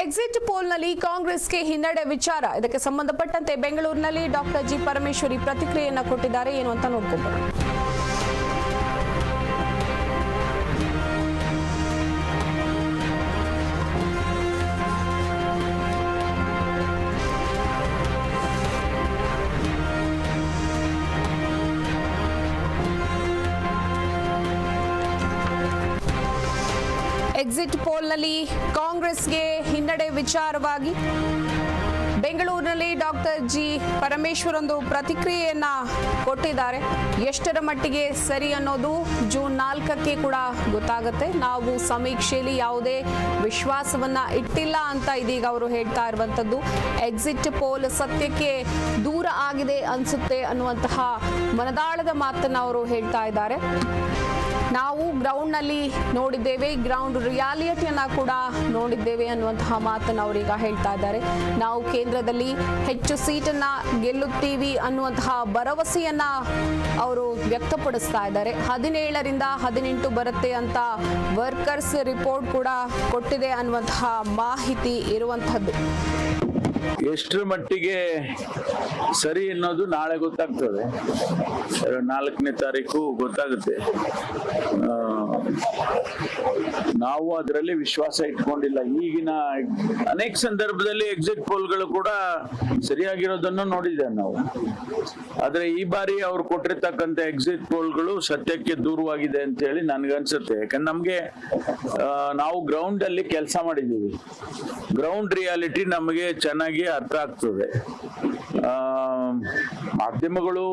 Exit ಪೋಲ್ನಲ್ಲಿ ಕಾಂಗ್ರೆಸ್ಗೆ ಹಿನ್ನಡೆ ವಿಚಾರ. ಇದಕ್ಕೆ ಸಂಬಂಧಪಟ್ಟಂತೆ ಬೆಂಗಳೂರಿನಲ್ಲಿ ಡಾಕ್ಟರ್ ಜಿ ಪರಮೇಶ್ವರಿ ಪ್ರತಿಕ್ರಿಯೆಯನ್ನ ಕೊಟ್ಟಿದ್ದಾರೆ. ಏನು ಅಂತ ನೋಡ್ಕೊಂಡ್ಬರೋಣ. ಎಕ್ಸಿಟ್ ಪೋಲ್ನಲ್ಲಿ ಕಾಂಗ್ರೆಸ್ಗೆ ಹಿನ್ನಡೆ ವಿಚಾರವಾಗಿ ಬೆಂಗಳೂರಿನಲ್ಲಿ ಡಾಕ್ಟರ್ ಜಿ ಪರಮೇಶ್ವರ್ ಒಂದು ಪ್ರತಿಕ್ರಿಯೆಯನ್ನ ಕೊಟ್ಟಿದ್ದಾರೆ. ಎಷ್ಟರ ಮಟ್ಟಿಗೆ ಸರಿ ಅನ್ನೋದು ಜೂನ್ 4ಕ್ಕೆ ಕೂಡ ಗೊತ್ತಾಗುತ್ತೆ. ನಾವು ಸಮೀಕ್ಷೆಯಲ್ಲಿ ಯಾವುದೇ ವಿಶ್ವಾಸವನ್ನ ಇಟ್ಟಿಲ್ಲ ಅಂತ ಇದೀಗ ಅವರು ಹೇಳ್ತಾ ಇರುವಂತದ್ದು. ಎಕ್ಸಿಟ್ ಪೋಲ್ ಸತ್ಯಕ್ಕೆ ದೂರ ಆಗಿದೆ ಅನ್ಸುತ್ತೆ ಅನ್ನುವಂತಹ ಮನದಾಳದ ಮಾತನ್ನ ಅವರು ಹೇಳ್ತಾ ಇದ್ದಾರೆ. ನಾವು ಗ್ರೌಂಡ್ ನಲ್ಲಿ ನೋಡಿದ್ದೇವೆ, ಗ್ರೌಂಡ್ ರಿಯಾಲಿಟಿಯನ್ನ ಕೂಡ ನೋಡಿದ್ದೇವೆ ಅನ್ನುವಂತಹ ಮಾತನ್ನ ಅವರೀಗ ಹೇಳ್ತಾ ಇದ್ದಾರೆ. ನಾವು ಕೇಂದ್ರದಲ್ಲಿ ಹೆಚ್ಚು ಸೀಟನ್ನ ಗೆಲ್ಲುತ್ತೀವಿ ಅನ್ನುವಂತಹ ಭರವಸೆಯನ್ನ ಅವರು ವ್ಯಕ್ತಪಡಿಸ್ತಾ ಇದ್ದಾರೆ. 17ರಿಂದ 18 ಬರುತ್ತೆ ಅಂತ ವರ್ಕರ್ಸ್ ರಿಪೋರ್ಟ್ ಕೂಡ ಕೊಟ್ಟಿದೆ ಅನ್ನುವಂತಹ ಮಾಹಿತಿ ಇರುವಂತಹದ್ದು. ಎಷ್ಟರ ಮಟ್ಟಿಗೆ ಸರಿ ಅನ್ನೋದು ನಾಳೆ ಗೊತ್ತಾಗ್ತದೆ. 4ನೇ ತಾರೀಕು ಗೊತ್ತಾಗುತ್ತೆ. ನಾವು ಅದರಲ್ಲಿ ವಿಶ್ವಾಸ ಇಟ್ಕೊಂಡಿಲ್ಲ. ಈಗಿನ ಅನೇಕ ಸಂದರ್ಭದಲ್ಲಿ ಎಕ್ಸಿಟ್ ಪೋಲ್ಗಳು ಕೂಡ ಸರಿಯಾಗಿರೋದನ್ನು ನೋಡಿದ್ದೇವೆ ನಾವು. ಆದ್ರೆ ಈ ಬಾರಿ ಅವ್ರು ಕೊಟ್ಟಿರ್ತಕ್ಕಂಥ ಎಕ್ಸಿಟ್ ಪೋಲ್ಗಳು ಸತ್ಯಕ್ಕೆ ದೂರವಾಗಿದೆ ಅಂತ ಹೇಳಿ ನನ್ಗನ್ಸುತ್ತೆ. ಯಾಕಂದ್ರೆ ನಮ್ಗೆ ನಾವು ಗ್ರೌಂಡ್ ಅಲ್ಲಿ ಕೆಲಸ ಮಾಡಿದೀವಿ. ಗ್ರೌಂಡ್ ರಿಯಾಲಿಟಿ ನಮಗೆ ಚೆನ್ನಾಗಿ ಅರ್ಥ ಆಗ್ತದೆ. ಮಾಧ್ಯಮಗಳು,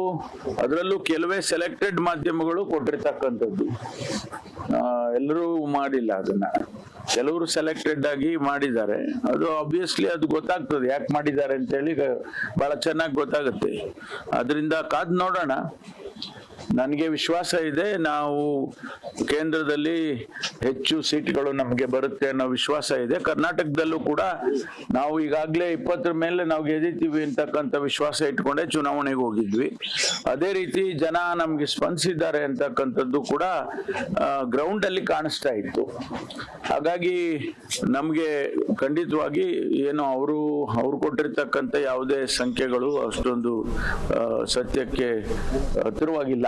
ಅದರಲ್ಲೂ ಕೆಲವೇ ಸೆಲೆಕ್ಟೆಡ್ ಮಾಧ್ಯಮಗಳು ಕೊಟ್ಟಿರ್ತಕ್ಕಂಥದ್ದು, ಎಲ್ಲರೂ ಮಾಡಿಲ್ಲ. ಅದನ್ನ ಕೆಲವರು ಸೆಲೆಕ್ಟೆಡ್ ಆಗಿ ಮಾಡಿದ್ದಾರೆ. ಅದು ಆಬ್ವಿಯಸ್ಲಿ ಅದು ಗೊತ್ತಾಗ್ತದೆ ಯಾಕೆ ಮಾಡಿದ್ದಾರೆ ಅಂತ ಹೇಳಿ ಬಹಳ ಚೆನ್ನಾಗಿ ಗೊತ್ತಾಗುತ್ತೆ. ಅದರಿಂದ ಕಾದ್ ನೋಡೋಣ. ನನಗೆ ವಿಶ್ವಾಸ ಇದೆ, ನಾವು ಕೇಂದ್ರದಲ್ಲಿ ಹೆಚ್ಚು ಸೀಟ್ಗಳು ನಮಗೆ ಬರುತ್ತೆ ಅನ್ನೋ ವಿಶ್ವಾಸ ಇದೆ. ಕರ್ನಾಟಕದಲ್ಲೂ ಕೂಡ ನಾವು ಈಗಾಗಲೇ 20 ಮೇಲೆ ನಾವು ಗೆದ್ದಿದ್ದೀವಿ ಅಂತಕ್ಕಂಥ ವಿಶ್ವಾಸ ಇಟ್ಕೊಂಡೆ ಚುನಾವಣೆಗೆ ಹೋಗಿದ್ವಿ. ಅದೇ ರೀತಿ ಜನ ನಮ್ಗೆ ಸ್ಪಂದಿಸಿದ್ದಾರೆ ಅಂತಕ್ಕಂಥದ್ದು ಕೂಡ ಗ್ರೌಂಡ್ ಅಲ್ಲಿ ಕಾಣಿಸ್ತಾ ಇತ್ತು. ಹಾಗಾಗಿ ನಮ್ಗೆ ಖಂಡಿತವಾಗಿ ಏನು ಅವ್ರು ಕೊಟ್ಟಿರ್ತಕ್ಕಂಥ ಯಾವುದೇ ಸಂಖ್ಯೆಗಳು ಅಷ್ಟೊಂದು ಸತ್ಯಕ್ಕೆ ಹತ್ತಿರವಾಗಿಲ್ಲ.